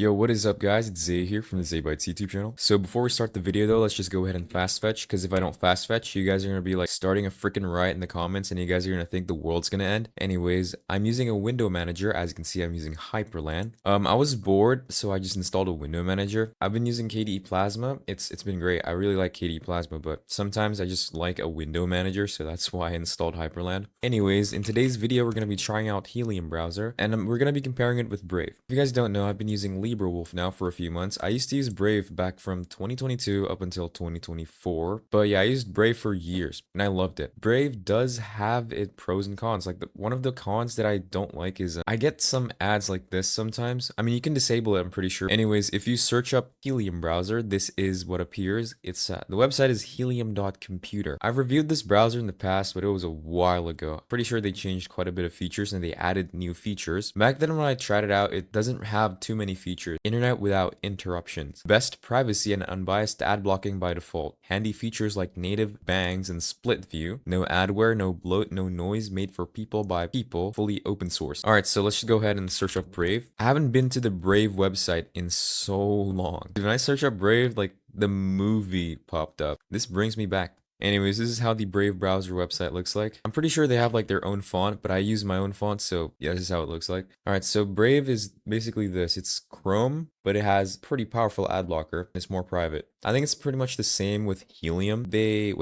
Yo, what is up guys? It's Zei here from the Zei PC YouTube channel. So before we start the video though, let's just go ahead and fast fetch, because if I don't fast fetch, you guys are going to be like starting a freaking riot in the comments and you guys are going to think the world's going to end. Anyways, I'm using a window manager. As you can see, I'm using Hyprland. I was bored, so I just installed a window manager. I've been using KDE Plasma. It's been great. I really like KDE Plasma, but sometimes I just like a window manager, so that's why I installed Hyprland. Anyways, in today's video, we're going to be trying out Helium browser, and we're going to be comparing it with Brave. If you guys don't know, I've been using LibreWolf now for a few months. I used to use Brave back from 2022 up until 2024, but yeah, I used Brave for years and I loved it. Brave does have its pros and cons. Like one of the cons that I don't like is I get some ads like this sometimes. I mean, you can disable it, I'm pretty sure. Anyways, if you search up Helium browser, this is what appears. It's the website is helium.computer. I've reviewed this browser in the past, but it was a while ago. Pretty sure they changed quite a bit of features and they added new features. Back then when I tried it out, it doesn't have too many features. Internet without interruptions. Best privacy and unbiased ad blocking by default. Handy features like native bangs and split view. No adware, no bloat, no noise, made for people by people. Fully open source. Alright, so let's just go ahead and search up Brave. I haven't been to the Brave website in so long. When I search up Brave, like the movie popped up. This brings me back. Anyways, this is how the Brave browser website looks like. I'm pretty sure they have like their own font, but I use my own font, so yeah, this is how it looks like. Alright, so Brave is basically this. It's Chrome, but it has pretty powerful ad blocker. It's more private. I think it's pretty much the same with Helium. They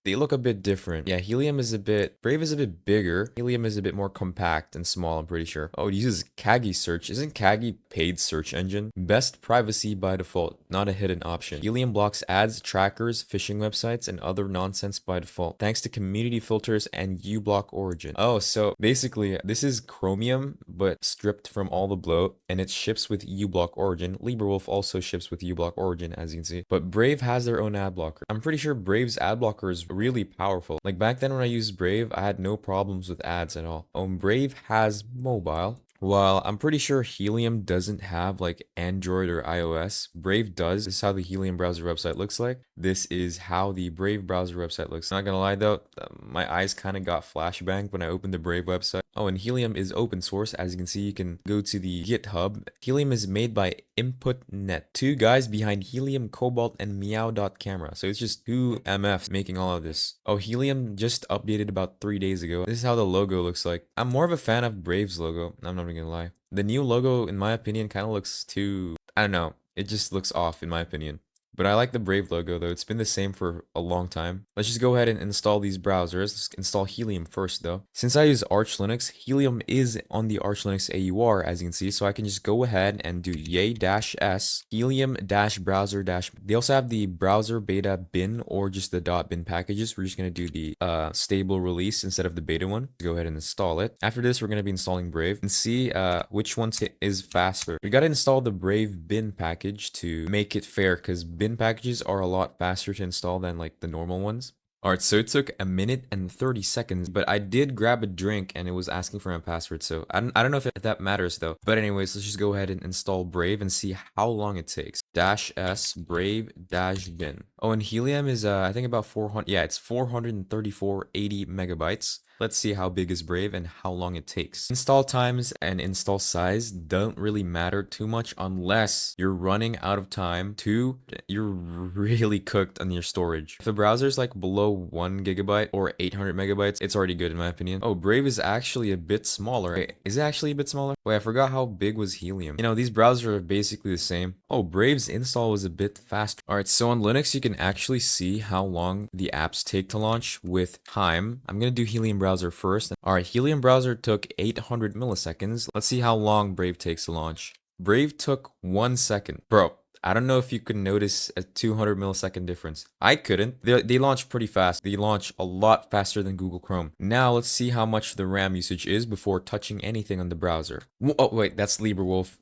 look a bit different. Yeah, Brave is a bit bigger. Helium is a bit more compact and small, I'm pretty sure. Oh, it uses Kagi search. Isn't Kagi paid search engine? Best privacy by default, not a hidden option. Helium blocks ads, trackers, phishing websites, and other nonsense by default, thanks to community filters and uBlock origin. Oh, so basically this is Chromium, but stripped from all the bloat, and it ships with uBlock origin. LibreWolf also ships with uBlock origin, as you can see. But Brave has their own ad blocker. I'm pretty sure Brave's ad blocker is really powerful. Like back then when I used Brave, I had no problems with ads at all. Brave has mobile. While I'm pretty sure Helium doesn't have like Android or iOS, Brave does. This is how the Helium browser website looks like. This is how the Brave browser website looks. Not gonna lie though, my eyes kind of got flashbanged when I opened the Brave website. Oh, and Helium is open source. As you can see, you can go to the GitHub. Helium is made by InputNet. Two guys behind Helium, Cobalt, and Meow.camera. So it's just two MFs making all of this. Oh, Helium just updated about 3 days ago. This is how the logo looks like. I'm more of a fan of Brave's logo. I'm not even gonna lie. The new logo, in my opinion, kind of looks too, I don't know. It just looks off, in my opinion. But I like the Brave logo though. It's been the same for a long time. Let's just go ahead and install these browsers. Let's install Helium first though. Since I use Arch Linux, Helium is on the Arch Linux AUR, as you can see. So I can just go ahead and do yay-s helium-browser-. They also have the browser beta bin or just the .bin packages. We're just going to do the stable release instead of the beta one. Go ahead and install it. After this, we're going to be installing Brave and see which one is faster. We got to install the Brave bin package to make it fair, because bin packages are a lot faster to install than like the normal ones. Alright, so it took 1 minute and 30 seconds, but I did grab a drink and it was asking for my password, so I don't know if that matters though. But anyways, let's just go ahead and install Brave and see how long it takes. -s brave -bin. Oh, and Helium is I think about 400, yeah, it's 434.80 megabytes. Let's see how big is Brave and how long it takes. Install times and install size don't really matter too much unless you're running out of time. Two, you're really cooked on your storage. If the browser is like below 1 gigabyte or 800 megabytes, it's already good in my opinion. Oh, Brave is actually a bit smaller. Wait, is it actually a bit smaller? Wait, I forgot how big was Helium. You know, these browsers are basically the same. Oh, Brave's install was a bit faster. Alright, so on Linux, you can actually see how long the apps take to launch with time. I'm gonna do Helium browser first. Alright, Helium browser took 800 milliseconds. Let's see how long Brave takes to launch. Brave took 1 second. Bro, I don't know if you could notice a 200 millisecond difference. I couldn't. They launch pretty fast. They launch a lot faster than Google Chrome. Now let's see how much the RAM usage is before touching anything on the browser. Oh wait, that's LibreWolf.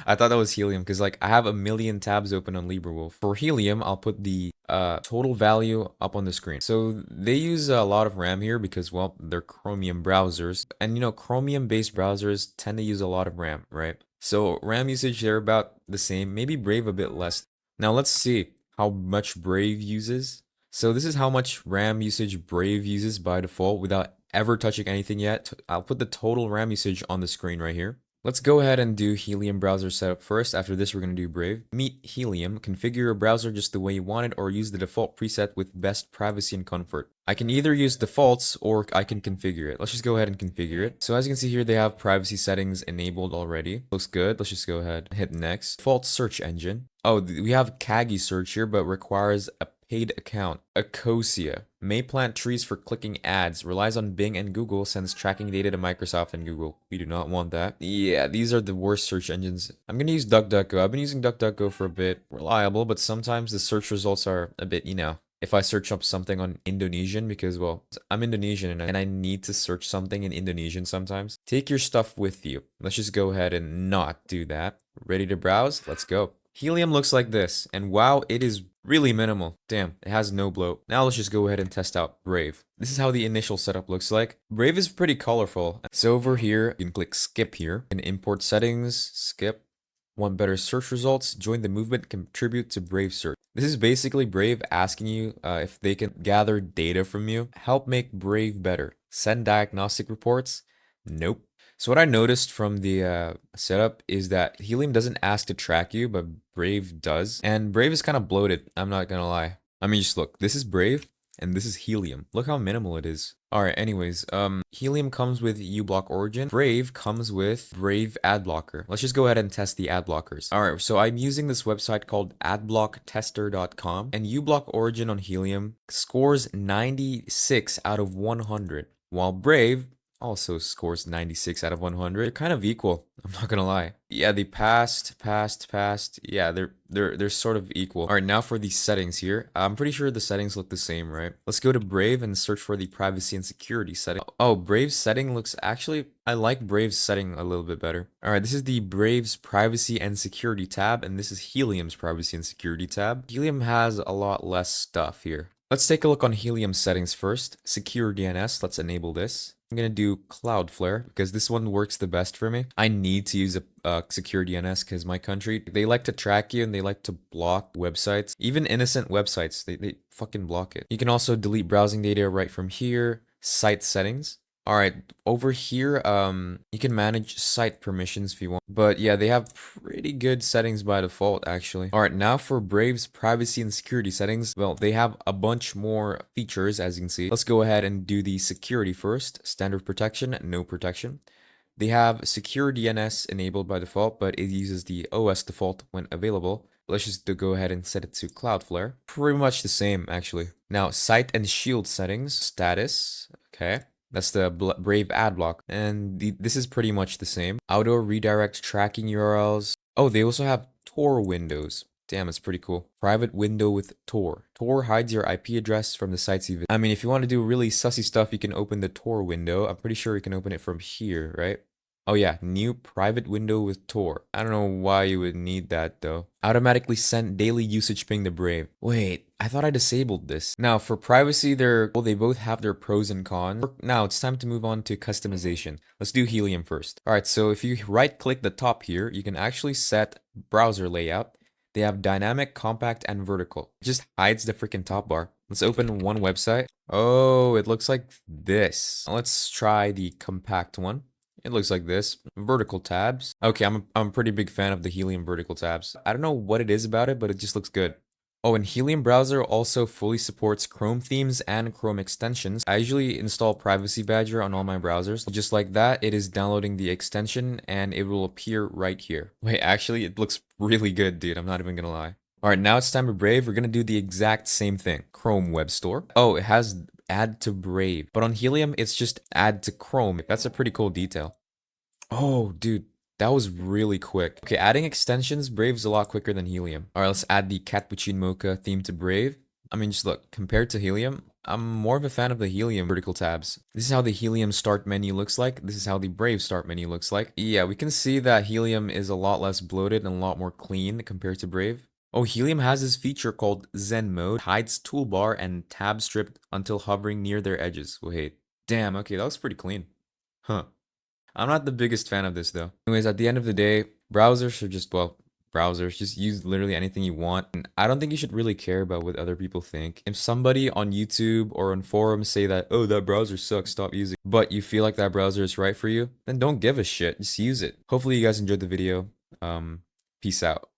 I thought that was Helium because like I have a million tabs open on LibreWolf. For Helium, I'll put the total value up on the screen. So they use a lot of RAM here because, well, they're Chromium browsers. And you know, Chromium based browsers tend to use a lot of RAM, right? So RAM usage, they're about the same, maybe Brave a bit less. Now let's see how much Brave uses. So this is how much RAM usage Brave uses by default without ever touching anything yet. I'll put the total RAM usage on the screen right here. Let's go ahead and do Helium browser setup first. After this, we're going to do Brave. Meet Helium. Configure your browser just the way you want it or use the default preset with best privacy and comfort. I can either use defaults or I can configure it. Let's just go ahead and configure it. So as you can see here, they have privacy settings enabled already. Looks good. Let's just go ahead and hit next. Default search engine. Oh, we have Kagi search here, but requires a paid account. Acacia. May plant trees for clicking ads. Relies on Bing and Google. Sends tracking data to Microsoft and Google. We do not want that. Yeah, these are the worst search engines. I'm gonna use DuckDuckGo. I've been using DuckDuckGo for a bit. Reliable, but sometimes the search results are a bit, if I search up something on Indonesian, because, well, I'm Indonesian and I need to search something in Indonesian sometimes. Take your stuff with you. Let's just go ahead and not do that. Ready to browse? Let's go. Helium looks like this, and wow, it is really minimal. Damn, it has no bloat. Now let's just go ahead and test out Brave. This is how the initial setup looks like. Brave is pretty colorful. So over here, you can click skip here and import settings, skip. Want better search results? Join the movement, contribute to Brave search. This is basically Brave asking you if they can gather data from you. Help make Brave better. Send diagnostic reports? Nope. So what I noticed from the setup is that Helium doesn't ask to track you, but Brave does. And Brave is kind of bloated, I'm not gonna lie. I mean, just look, this is Brave, and this is Helium. Look how minimal it is. Alright, anyways, Helium comes with uBlock Origin. Brave comes with Brave Ad Blocker. Let's just go ahead and test the ad blockers. Alright, so I'm using this website called adblocktester.com, and uBlock Origin on Helium scores 96 out of 100, while Brave also scores 96 out of 100. They're kind of equal, I'm not gonna lie. Yeah, the passed. Yeah, they're sort of equal. All right, now for the settings here. I'm pretty sure the settings look the same, right? Let's go to Brave and search for the privacy and security setting. Oh, Brave's setting looks actually, I like Brave's setting a little bit better. All right, this is the Brave's privacy and security tab, and this is Helium's privacy and security tab. Helium has a lot less stuff here. Let's take a look on Helium settings first. Secure DNS, let's enable this. I'm gonna do Cloudflare because this one works the best for me. I need to use a secure DNS because my country, they like to track you and they like to block websites. Even innocent websites, they fucking block it. You can also delete browsing data right from here. Site settings. All right, over here, you can manage site permissions if you want. But yeah, they have pretty good settings by default, actually. All right, now for Brave's privacy and security settings. Well, they have a bunch more features, as you can see. Let's go ahead and do the security first. Standard protection, no protection. They have secure DNS enabled by default, but it uses the OS default when available. Let's just go ahead and set it to Cloudflare. Pretty much the same, actually. Now, site and shield settings, status, okay. That's the Brave ad block. And this is pretty much the same. Auto redirect tracking URLs. Oh, they also have Tor windows. Damn, it's pretty cool. Private window with Tor. Tor hides your IP address from the sites you visit. I mean, if you want to do really sussy stuff, you can open the Tor window. I'm pretty sure you can open it from here, right? Oh yeah, new private window with Tor. I don't know why you would need that though. Automatically send daily usage ping to Brave. Wait, I thought I disabled this. Now for privacy, they both have their pros and cons. Now it's time to move on to customization. Let's do Helium first. All right, so if you right click the top here, you can actually set browser layout. They have dynamic, compact, and vertical. It just hides the freaking top bar. Let's open one website. Oh, it looks like this. Let's try the compact one. It looks like this. Vertical tabs. Okay, I'm a pretty big fan of the Helium vertical tabs. I don't know what it is about it, but it just looks good. Oh, and Helium browser also fully supports Chrome themes and Chrome extensions. I usually install Privacy Badger on all my browsers. Just like that, it is downloading the extension and it will appear right here. Wait, actually, it looks really good, dude. I'm not even gonna lie. All right, now it's time for Brave. We're gonna do the exact same thing. Chrome Web Store. Oh, it has add to Brave. But on Helium, it's just add to Chrome. That's a pretty cool detail. Oh, dude, that was really quick. Okay, adding extensions, Brave's a lot quicker than Helium. All right, let's add the Cappuccino Mocha theme to Brave. I mean, just look, compared to Helium, I'm more of a fan of the Helium vertical tabs. This is how the Helium start menu looks like. This is how the Brave start menu looks like. Yeah, we can see that Helium is a lot less bloated and a lot more clean compared to Brave. Oh, Helium has this feature called Zen mode, hides toolbar and tab stripped until hovering near their edges. Wait, damn, okay, that was pretty clean. Huh. I'm not the biggest fan of this though. Anyways, at the end of the day, browsers are just, well, browsers. Just use literally anything you want. And I don't think you should really care about what other people think. If somebody on YouTube or on forums say that, oh, that browser sucks, stop using it, but you feel like that browser is right for you, then don't give a shit. Just use it. Hopefully you guys enjoyed the video. Peace out.